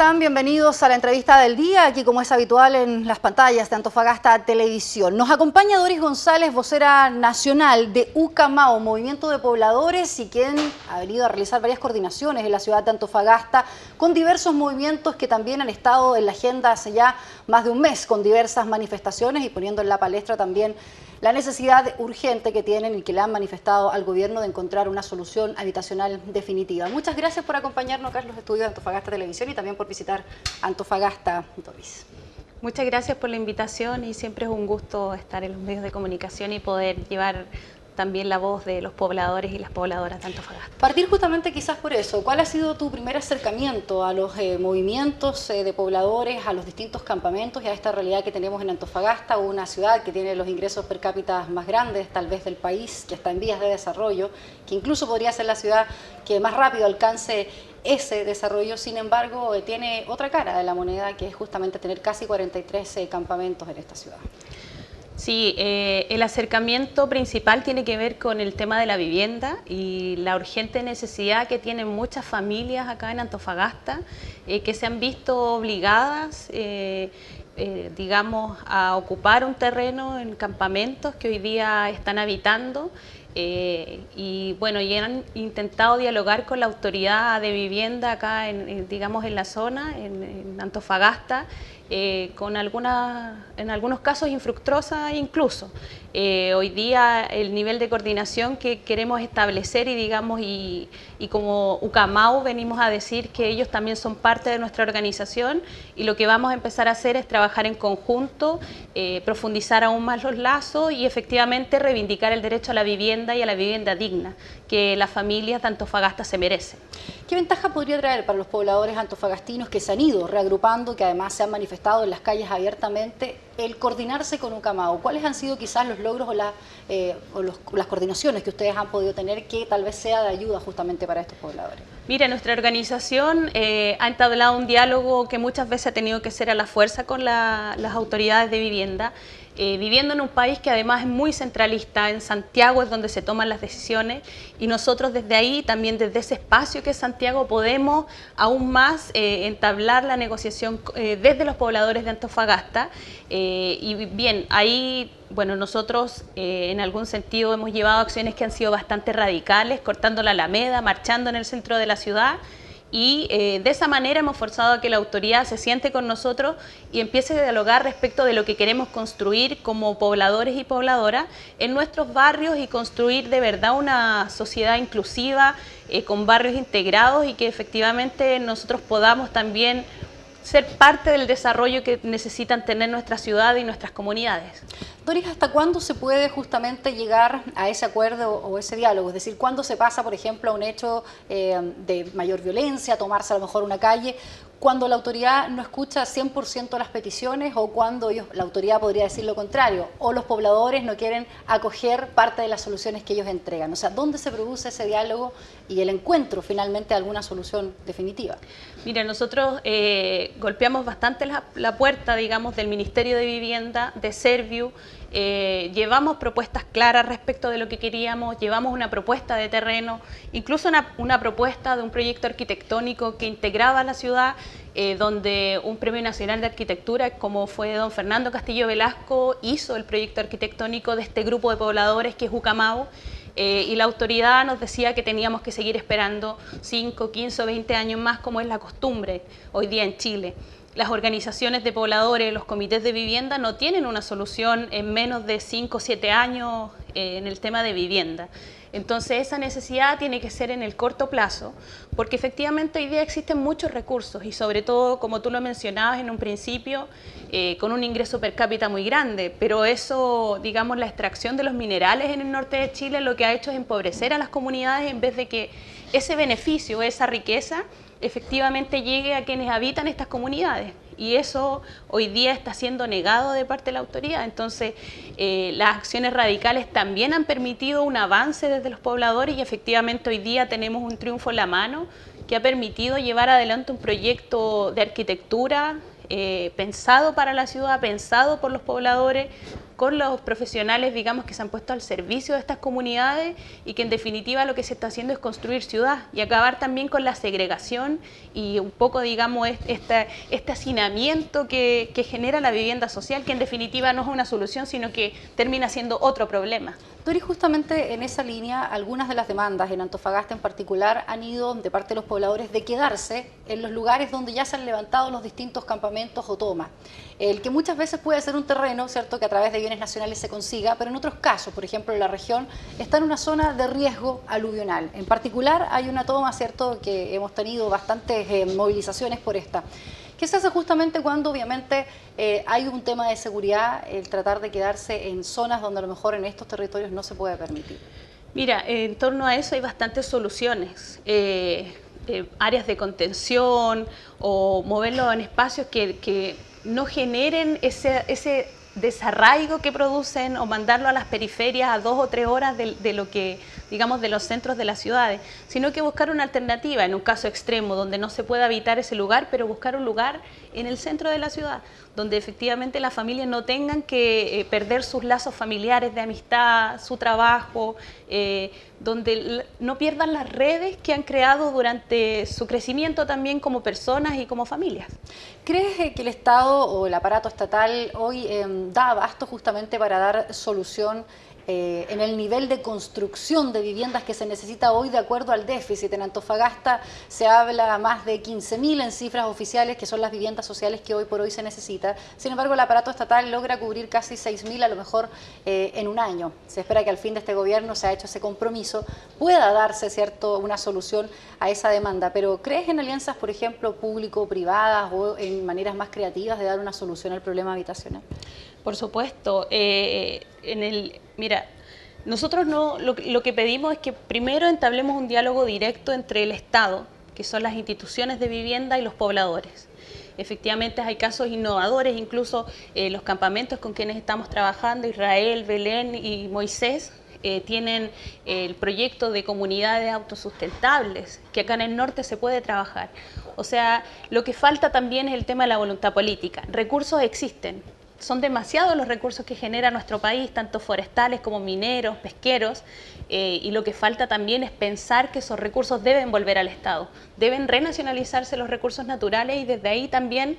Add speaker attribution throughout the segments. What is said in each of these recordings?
Speaker 1: están? Bienvenidos a la entrevista del día, aquí como es habitual en las pantallas de Antofagasta Televisión. Nos acompaña Doris González, vocera nacional de UCAMAO, Movimiento de Pobladores, y quien ha venido a realizar varias coordinaciones en la ciudad de Antofagasta con diversos movimientos que también han estado en la agenda hace ya más de un mes, con diversas manifestaciones y poniendo en la palestra también la necesidad urgente que tienen y que le han manifestado al gobierno de encontrar una solución habitacional definitiva. Muchas gracias por acompañarnos acá en los estudios de Antofagasta Televisión y también por visitar Antofagasta, Doris.
Speaker 2: Muchas gracias por la invitación y siempre es un gusto estar en los medios de comunicación y poder llevar también la voz de los pobladores y las pobladoras de Antofagasta.
Speaker 1: Partir justamente quizás por eso, ¿cuál ha sido tu primer acercamiento a los movimientos de pobladores, a los distintos campamentos y a esta realidad que tenemos en Antofagasta, una ciudad que tiene los ingresos per cápita más grandes tal vez del país, que está en vías de desarrollo, que incluso podría ser la ciudad que más rápido alcance ese desarrollo? Sin embargo, tiene otra cara de la moneda, que es justamente tener casi 43 campamentos en esta ciudad?
Speaker 2: Sí, el acercamiento principal tiene que ver con el tema de la vivienda y la urgente necesidad que tienen muchas familias acá en Antofagasta, que se han visto obligadas, digamos, a ocupar un terreno en campamentos que hoy día están habitando. Y bueno, y han intentado dialogar con la autoridad de vivienda acá, digamos, en la zona, en Antofagasta, en algunos casos infructuosa incluso. Hoy día el nivel de coordinación que queremos establecer y como UCAMAO venimos a decir que ellos también son parte de nuestra organización y lo que vamos a empezar a hacer es trabajar en conjunto, profundizar aún más los lazos y efectivamente reivindicar el derecho a la vivienda y a la vivienda digna que las familias de Antofagasta se merecen.
Speaker 1: ¿Qué ventaja podría traer para los pobladores antofagastinos que se han ido reagrupando, que además se han manifestado en las calles abiertamente, el coordinarse con UCAMAO? ¿Cuáles han sido quizás los logros o las coordinaciones que ustedes han podido tener que tal vez sea de ayuda justamente para estos pobladores?
Speaker 2: Mira, nuestra organización ha entablado un diálogo que muchas veces ha tenido que ser a la fuerza con las autoridades de vivienda, viviendo en un país que además es muy centralista. En Santiago es donde se toman las decisiones y nosotros desde ahí, también desde ese espacio que es Santiago, podemos aún más entablar la negociación desde los pobladores de Antofagasta. Y bien, ahí, bueno, nosotros en algún sentido hemos llevado acciones que han sido bastante radicales, cortando la Alameda, marchando en el centro de la ciudad. Y de esa manera hemos forzado a que la autoridad se siente con nosotros y empiece a dialogar respecto de lo que queremos construir como pobladores y pobladoras en nuestros barrios y construir de verdad una sociedad inclusiva, con barrios integrados y que efectivamente nosotros podamos también ser parte del desarrollo que necesitan tener nuestra ciudad y nuestras comunidades.
Speaker 1: Doris, ¿hasta cuándo se puede justamente llegar a ese acuerdo o ese diálogo? Es decir, ¿cuándo se pasa, por ejemplo, a un hecho de mayor violencia, a tomarse a lo mejor una calle, cuando la autoridad no escucha 100% las peticiones o cuando la autoridad podría decir lo contrario, o los pobladores no quieren acoger parte de las soluciones que ellos entregan? O sea, ¿dónde se produce ese diálogo y el encuentro finalmente de alguna solución definitiva?
Speaker 2: Mira, nosotros golpeamos bastante la puerta, digamos, del Ministerio de Vivienda, de Serviu. Llevamos propuestas claras respecto de lo que queríamos, llevamos una propuesta de terreno, incluso una propuesta de un proyecto arquitectónico que integraba la ciudad, donde un Premio Nacional de Arquitectura, como fue don Fernando Castillo Velasco, hizo el proyecto arquitectónico de este grupo de pobladores que es UCAMAO. Y la autoridad nos decía que teníamos que seguir esperando 5, 15 o 20 años más, como es la costumbre hoy día en Chile. Las organizaciones de pobladores, los comités de vivienda no tienen una solución en menos de 5 o 7 años en el tema de vivienda. Entonces esa necesidad tiene que ser en el corto plazo, porque efectivamente hoy día existen muchos recursos y sobre todo, como tú lo mencionabas en un principio, con un ingreso per cápita muy grande, pero eso, digamos, la extracción de los minerales en el norte de Chile lo que ha hecho es empobrecer a las comunidades en vez de que ese beneficio, esa riqueza, efectivamente llegue a quienes habitan estas comunidades. Y eso hoy día está siendo negado de parte de la autoridad. Entonces, las acciones radicales también han permitido un avance desde los pobladores y efectivamente hoy día tenemos un triunfo en la mano que ha permitido llevar adelante un proyecto de arquitectura pensado para la ciudad, pensado por los pobladores, con los profesionales, digamos, que se han puesto al servicio de estas comunidades y que en definitiva lo que se está haciendo es construir ciudad y acabar también con la segregación y un poco, digamos, este hacinamiento que genera la vivienda social, que en definitiva no es una solución, sino que termina siendo otro problema.
Speaker 1: Dori, justamente en esa línea, algunas de las demandas en Antofagasta en particular han ido de parte de los pobladores de quedarse en los lugares donde ya se han levantado los distintos campamentos o tomas. El que muchas veces puede ser un terreno, ¿cierto?, que a través de bienes nacionales se consiga, pero en otros casos, por ejemplo, la región está en una zona de riesgo aluvional. En particular hay una toma, ¿cierto?, que hemos tenido bastantes movilizaciones por esta. ¿Qué se hace justamente cuando obviamente hay un tema de seguridad, el tratar de quedarse en zonas donde a lo mejor en estos territorios no se puede permitir?
Speaker 2: Mira, en torno a eso hay bastantes soluciones, áreas de contención o moverlo en espacios que no generen ese desarraigo que producen o mandarlo a las periferias a 2 o 3 horas de lo que, digamos, de los centros de las ciudades, sino que buscar una alternativa en un caso extremo donde no se pueda habitar ese lugar, pero buscar un lugar en el centro de la ciudad, donde efectivamente las familias no tengan que perder sus lazos familiares de amistad, su trabajo, donde no pierdan las redes que han creado durante su crecimiento también como personas y como familias.
Speaker 1: ¿Crees que el Estado o el aparato estatal hoy da abasto justamente para dar solución en el nivel de construcción de viviendas que se necesita hoy de acuerdo al déficit? En Antofagasta se habla más de 15.000 en cifras oficiales, que son las viviendas sociales que hoy por hoy se necesita. Sin embargo, el aparato estatal logra cubrir casi 6.000 a lo mejor en un año. Se espera que al fin de este gobierno se ha hecho ese compromiso, pueda darse, ¿cierto?, una solución a esa demanda. Pero ¿crees en alianzas, por ejemplo, público-privadas o en maneras más creativas de dar una solución al problema habitacional?
Speaker 2: Por supuesto. Mira, nosotros lo que pedimos es que primero entablemos un diálogo directo entre el Estado, que son las instituciones de vivienda, y los pobladores. Efectivamente hay casos innovadores, incluso los campamentos con quienes estamos trabajando, Israel, Belén y Moisés, tienen el proyecto de comunidades autosustentables, que acá en el norte se puede trabajar. O sea, lo que falta también es el tema de la voluntad política. Recursos existen. Son demasiados los recursos que genera nuestro país, tanto forestales como mineros, pesqueros, y lo que falta también es pensar que esos recursos deben volver al Estado, deben renacionalizarse los recursos naturales y desde ahí también,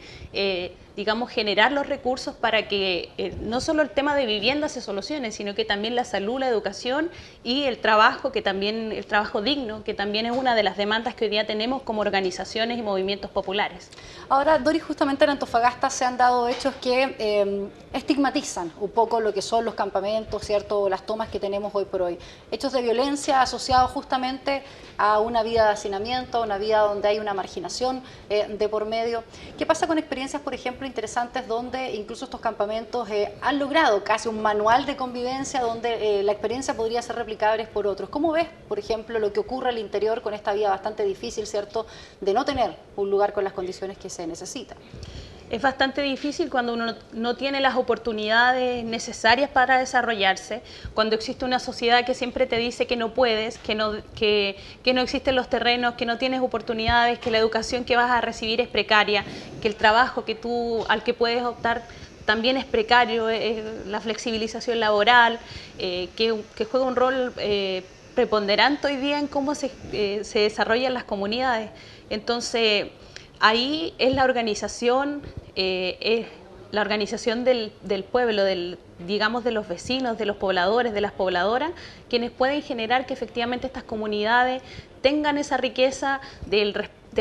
Speaker 2: digamos, generar los recursos para que no solo el tema de vivienda se solucione, sino que también la salud, la educación y el trabajo, el trabajo digno, que también es una de las demandas que hoy día tenemos como organizaciones y movimientos populares.
Speaker 1: Ahora, Dori, justamente en Antofagasta se han dado hechos que estigmatizan un poco lo que son los campamentos, ¿cierto?, o las tomas que tenemos hoy por hoy. Hechos de violencia asociados justamente a una vida de hacinamiento, una vida donde hay una marginación de por medio. ¿Qué pasa con experiencias, por ejemplo, interesantes donde incluso estos campamentos han logrado casi un manual de convivencia donde la experiencia podría ser replicable por otros? ¿Cómo ves, por ejemplo, lo que ocurre al interior con esta vida bastante difícil, ¿cierto?, de no tener un lugar con las condiciones que se necesitan?
Speaker 2: Es bastante difícil cuando uno no tiene las oportunidades necesarias para desarrollarse, cuando existe una sociedad que siempre te dice que no puedes, que no existen los terrenos, que no tienes oportunidades, que la educación que vas a recibir es precaria, que el trabajo al que puedes optar también es precario, la flexibilización laboral, que juega un rol preponderante hoy día en cómo se desarrollan las comunidades. Entonces, ahí es la organización del pueblo, digamos, de los vecinos, de los pobladores, de las pobladoras, quienes pueden generar que efectivamente estas comunidades tengan esa riqueza del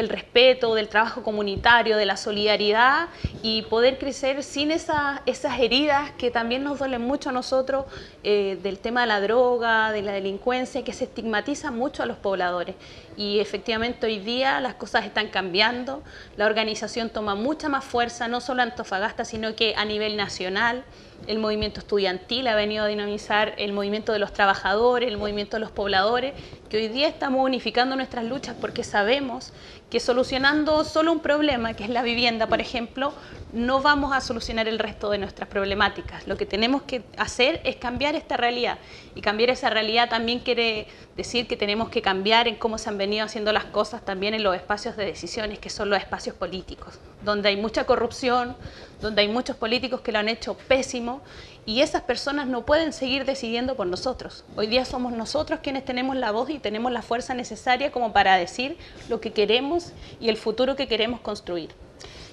Speaker 2: respeto, del trabajo comunitario, de la solidaridad y poder crecer sin esas heridas que también nos duelen mucho a nosotros, del tema de la droga, de la delincuencia, que se estigmatiza mucho a los pobladores. Y efectivamente hoy día las cosas están cambiando, la organización toma mucha más fuerza, no solo en Antofagasta, sino que a nivel nacional. El movimiento estudiantil ha venido a dinamizar el movimiento de los trabajadores, el movimiento de los pobladores, que hoy día estamos unificando nuestras luchas porque sabemos que solucionando solo un problema, que es la vivienda, por ejemplo, no vamos a solucionar el resto de nuestras problemáticas. Lo que tenemos que hacer es cambiar esta realidad, y cambiar esa realidad también quiere decir que tenemos que cambiar en cómo se han venido haciendo las cosas también en los espacios de decisiones, que son los espacios políticos. donde hay mucha corrupción, donde hay muchos políticos que lo han hecho pésimo, y esas personas no pueden seguir decidiendo por nosotros. Hoy día somos nosotros quienes tenemos la voz y tenemos la fuerza necesaria como para decir lo que queremos y el futuro que queremos construir.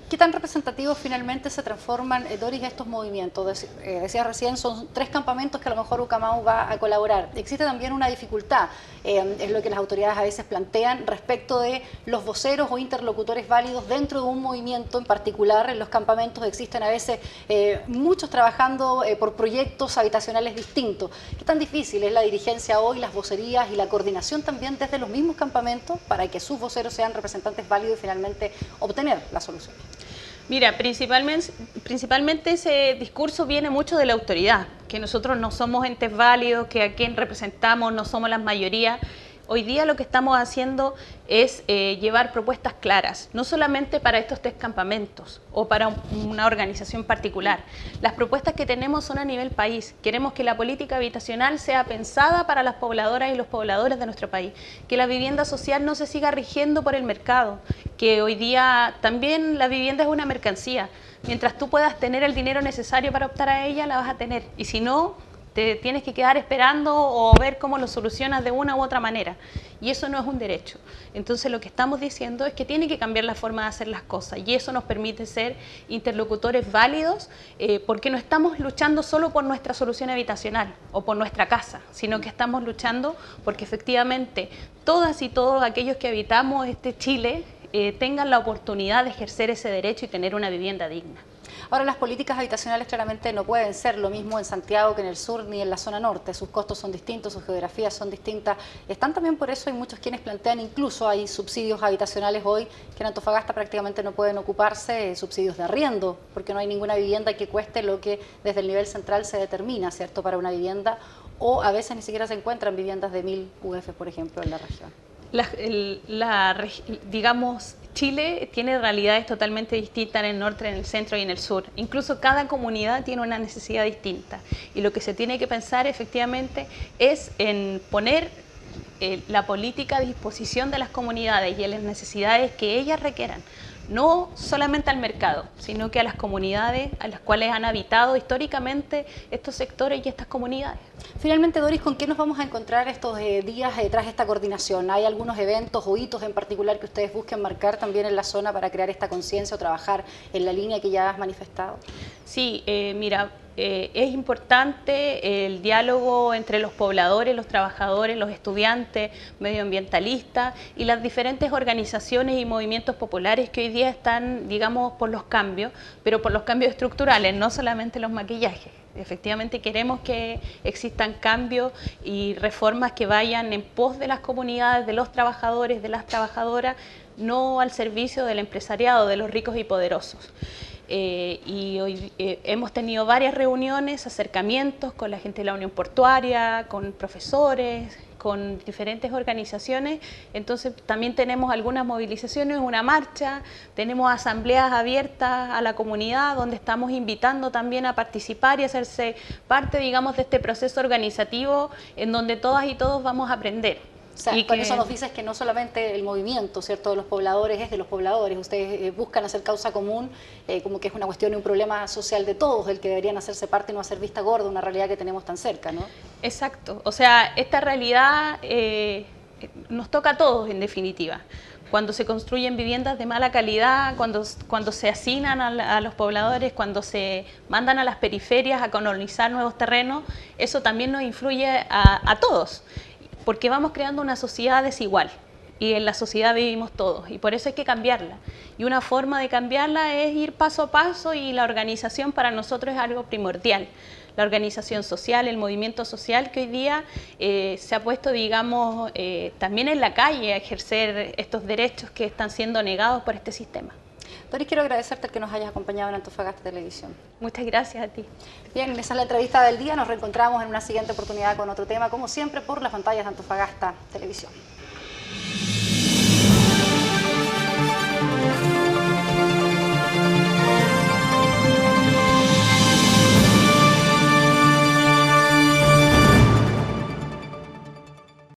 Speaker 1: ¿Qué tan representativos finalmente se transforman, Doris, estos movimientos? Decía recién, son 3 campamentos que a lo mejor Ucamau va a colaborar. Existe también una dificultad, es lo que las autoridades a veces plantean, respecto de los voceros o interlocutores válidos dentro de un movimiento en particular. En los campamentos existen a veces muchos trabajando por proyectos habitacionales distintos. ¿Qué tan difícil es la dirigencia hoy, las vocerías y la coordinación también desde los mismos campamentos para que sus voceros sean representantes válidos y finalmente obtener la solución?
Speaker 2: Mira, principalmente ese discurso viene mucho de la autoridad, que nosotros no somos entes válidos, que a quien representamos no somos la mayoría. Hoy día lo que estamos haciendo es llevar propuestas claras, no solamente para estos 3 campamentos o para una organización particular. Las propuestas que tenemos son a nivel país. Queremos que la política habitacional sea pensada para las pobladoras y los pobladores de nuestro país, que la vivienda social no se siga rigiendo por el mercado, que hoy día también la vivienda es una mercancía. Mientras tú puedas tener el dinero necesario para optar a ella, la vas a tener, y si no, te tienes que quedar esperando o ver cómo lo solucionas de una u otra manera. Y eso no es un derecho. Entonces lo que estamos diciendo es que tiene que cambiar la forma de hacer las cosas, y eso nos permite ser interlocutores válidos, porque no estamos luchando solo por nuestra solución habitacional o por nuestra casa, sino que estamos luchando porque efectivamente todas y todos aquellos que habitamos este Chile tengan la oportunidad de ejercer ese derecho y tener una vivienda digna.
Speaker 1: Ahora, las políticas habitacionales claramente no pueden ser lo mismo en Santiago que en el sur ni en la zona norte. Sus costos son distintos, sus geografías son distintas. Están también por eso, hay muchos quienes plantean, incluso hay subsidios habitacionales hoy que en Antofagasta prácticamente no pueden ocuparse, subsidios de arriendo, porque no hay ninguna vivienda que cueste lo que desde el nivel central se determina, ¿cierto?, para una vivienda, o a veces ni siquiera se encuentran viviendas de 1000 UF, por ejemplo, en la región.
Speaker 2: Digamos, Chile tiene realidades totalmente distintas en el norte, en el centro y en el sur. Incluso cada comunidad tiene una necesidad distinta. Y lo que se tiene que pensar efectivamente es en poner la política a disposición de las comunidades y en las necesidades que ellas requieran. No solamente al mercado, sino que a las comunidades a las cuales han habitado históricamente estos sectores y estas comunidades.
Speaker 1: Finalmente, Doris, ¿con qué nos vamos a encontrar estos días tras esta coordinación? ¿Hay algunos eventos o hitos en particular que ustedes busquen marcar también en la zona para crear esta conciencia o trabajar en la línea que ya has manifestado?
Speaker 2: Sí, mira, es importante el diálogo entre los pobladores, los trabajadores, los estudiantes, medioambientalistas y las diferentes organizaciones y movimientos populares que hoy día están, digamos, por los cambios, pero por los cambios estructurales, no solamente los maquillajes. Efectivamente queremos que existan cambios y reformas que vayan en pos de las comunidades, de los trabajadores, de las trabajadoras, no al servicio del empresariado, de los ricos y poderosos. Y hoy hemos tenido varias reuniones, acercamientos con la gente de la Unión Portuaria, con profesores, con diferentes organizaciones. Entonces también tenemos algunas movilizaciones, una marcha, tenemos asambleas abiertas a la comunidad donde estamos invitando también a participar y hacerse parte, digamos, de este proceso organizativo en donde todas y todos vamos a aprender.
Speaker 1: O sea, con eso nos dices que no solamente el movimiento, ¿cierto?, de los pobladores es de los pobladores. Ustedes buscan hacer causa común, como que es una cuestión y un problema social de todos, del que deberían hacerse parte y no hacer vista gorda, una realidad que tenemos tan cerca, ¿no?
Speaker 2: Exacto. O sea, esta realidad nos toca a todos, en definitiva. Cuando se construyen viviendas de mala calidad, cuando se hacinan a los pobladores, cuando se mandan a las periferias a colonizar nuevos terrenos, eso también nos influye a todos, porque vamos creando una sociedad desigual y en la sociedad vivimos todos y por eso hay que cambiarla. Y una forma de cambiarla es ir paso a paso y la organización para nosotros es algo primordial. La organización social, el movimiento social que hoy día se ha puesto, digamos, también en la calle a ejercer estos derechos que están siendo negados por este sistema.
Speaker 1: Doris, quiero agradecerte el que nos hayas acompañado en Antofagasta Televisión.
Speaker 2: Muchas gracias a ti.
Speaker 1: Bien, esa es la entrevista del día. Nos reencontramos en una siguiente oportunidad con otro tema, como siempre, por las pantallas de Antofagasta Televisión.